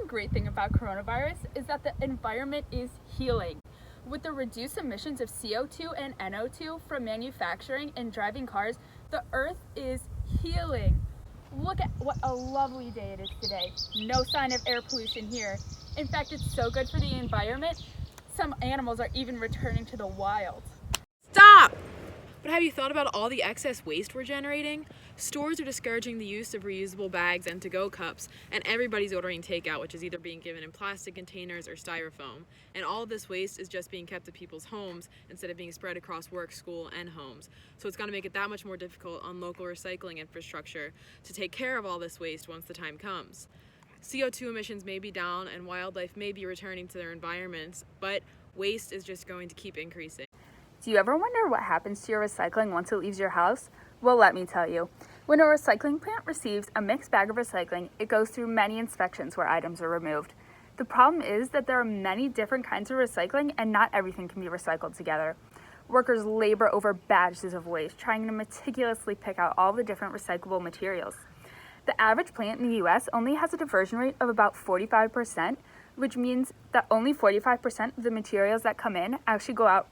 one great thing about coronavirus is that the environment is healing. With the reduced emissions of CO2 and NO2 from manufacturing and driving cars, the earth is healing. Look at what a lovely day it is today. No sign of air pollution here. In fact, it's so good for the environment, some animals are even returning to the wild. Stop! But have you thought about all the excess waste we're generating? Stores are discouraging the use of reusable bags and to-go cups, and everybody's ordering takeout, which is either being given in plastic containers or styrofoam. And all of this waste is just being kept at people's homes instead of being spread across work, school, and homes. So it's going to make it that much more difficult on local recycling infrastructure to take care of all this waste once the time comes. CO2 emissions may be down and wildlife may be returning to their environments, but waste is just going to keep increasing. Do you ever wonder what happens to your recycling once it leaves your house? Well, let me tell you. When a recycling plant receives a mixed bag of recycling, it goes through many inspections where items are removed. The problem is that there are many different kinds of recycling and not everything can be recycled together. Workers labor over batches of waste, trying to meticulously pick out all the different recyclable materials. The average plant in the US only has a diversion rate of about 45%, which means that only 45% of the materials that come in actually go out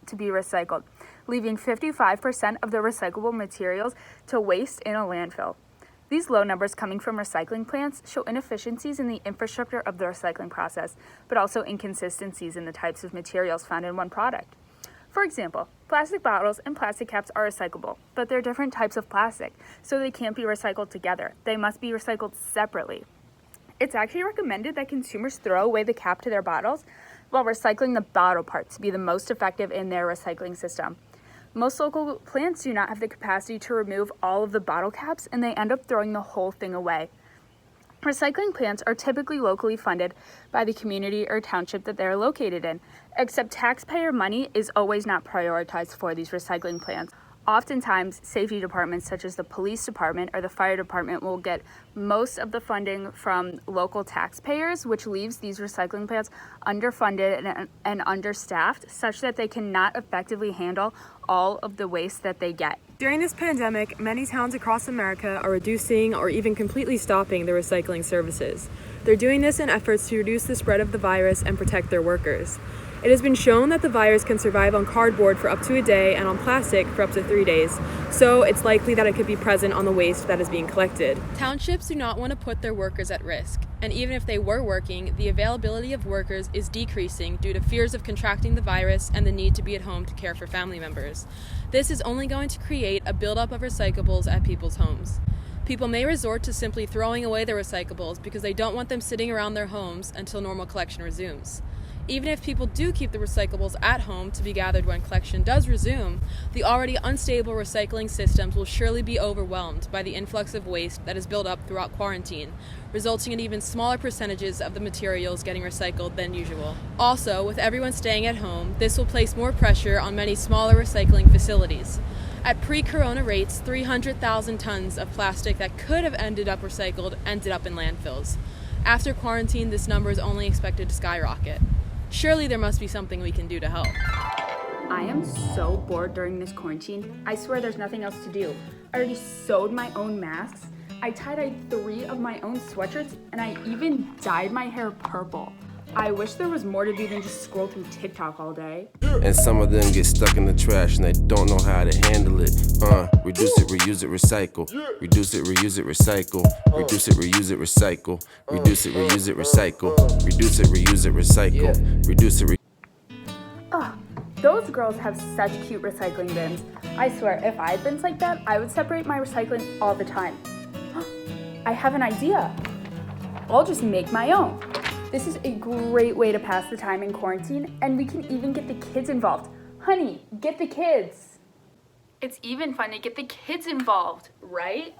to be recycled, leaving 55% of the recyclable materials to waste in a landfill. These low numbers coming from recycling plants show inefficiencies in the infrastructure of the recycling process, but also inconsistencies in the types of materials found in one product. For example, plastic bottles and plastic caps are recyclable, but they're different types of plastic, so they can't be recycled together. They must be recycled separately. It's actually recommended that consumers throw away the cap to their bottles while recycling the bottle part to be the most effective in their recycling system. Most local plants do not have the capacity to remove all of the bottle caps, and they end up throwing the whole thing away. Recycling plants are typically locally funded by the community or township that they're located in, except taxpayer money is always not prioritized for these recycling plants. Oftentimes, safety departments such as the police department or the fire department will get most of the funding from local taxpayers, which leaves these recycling plants underfunded and understaffed, such that they cannot effectively handle all of the waste that they get. During this pandemic, many towns across America are reducing or even completely stopping their recycling services. They're doing this in efforts to reduce the spread of the virus and protect their workers. It has been shown that the virus can survive on cardboard for up to a day and on plastic for up to 3 days, so it's likely that it could be present on the waste that is being collected. Townships do not want to put their workers at risk, and even if they were working, the availability of workers is decreasing due to fears of contracting the virus and the need to be at home to care for family members. This is only going to create a buildup of recyclables at people's homes. People may resort to simply throwing away their recyclables because they don't want them sitting around their homes until normal collection resumes. Even if people do keep the recyclables at home to be gathered when collection does resume, the already unstable recycling systems will surely be overwhelmed by the influx of waste that is built up throughout quarantine, resulting in even smaller percentages of the materials getting recycled than usual. Also, with everyone staying at home, this will place more pressure on many smaller recycling facilities. At pre-corona rates, 300,000 tons of plastic that could have ended up recycled ended up in landfills. After quarantine, this number is only expected to skyrocket. Surely there must be something we can do to help. I am so bored during this quarantine. I swear there's nothing else to do. I already sewed my own masks. I tie-dyed 3 of my own sweatshirts, and I even dyed my hair purple. I wish there was more to do than just scroll through TikTok all day. And some of them get stuck in the trash and they don't know how to handle it. Reduce it, reuse it, recycle. Reduce it, reuse it, recycle. Reduce it, reuse it, recycle. Reduce it, reuse it, recycle. Reduce it, reuse it, recycle. Reduce it, Those girls have such cute recycling bins. I swear, if I had bins like that, I would separate my recycling all the time. I have an idea. I'll just make my own. This is a great way to pass the time in quarantine, and we can even get the kids involved. Honey, get the kids. It's even fun to get the kids involved, right?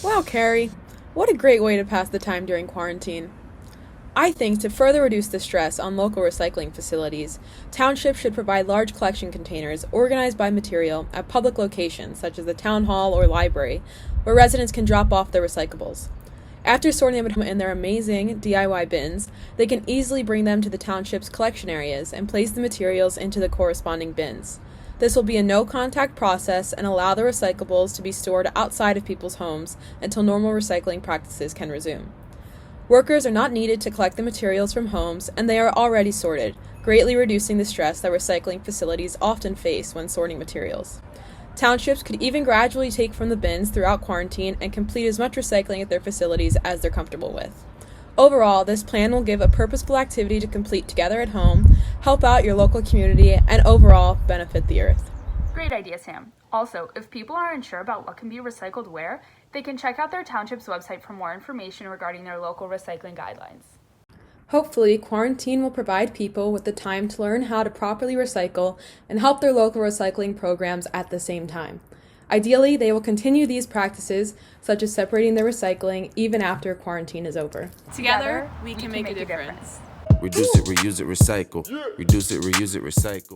Wow, Carrie, what a great way to pass the time during quarantine. I think to further reduce the stress on local recycling facilities, townships should provide large collection containers organized by material at public locations such as the town hall or library, where residents can drop off their recyclables. After sorting them in their amazing DIY bins, they can easily bring them to the township's collection areas and place the materials into the corresponding bins. This will be a no-contact process and allow the recyclables to be stored outside of people's homes until normal recycling practices can resume. Workers are not needed to collect the materials from homes, and they are already sorted, greatly reducing the stress that recycling facilities often face when sorting materials. Townships could even gradually take from the bins throughout quarantine and complete as much recycling at their facilities as they're comfortable with. Overall, this plan will give a purposeful activity to complete together at home, help out your local community, and overall benefit the earth. Great idea, Sam. Also, if people are unsure about what can be recycled where, they can check out their township's website for more information regarding their local recycling guidelines. Hopefully, quarantine will provide people with the time to learn how to properly recycle and help their local recycling programs at the same time. Ideally, they will continue these practices, such as separating their recycling, even after quarantine is over. Together, we can make a difference. Reduce it, reuse it, recycle. Reduce it, reuse it, recycle.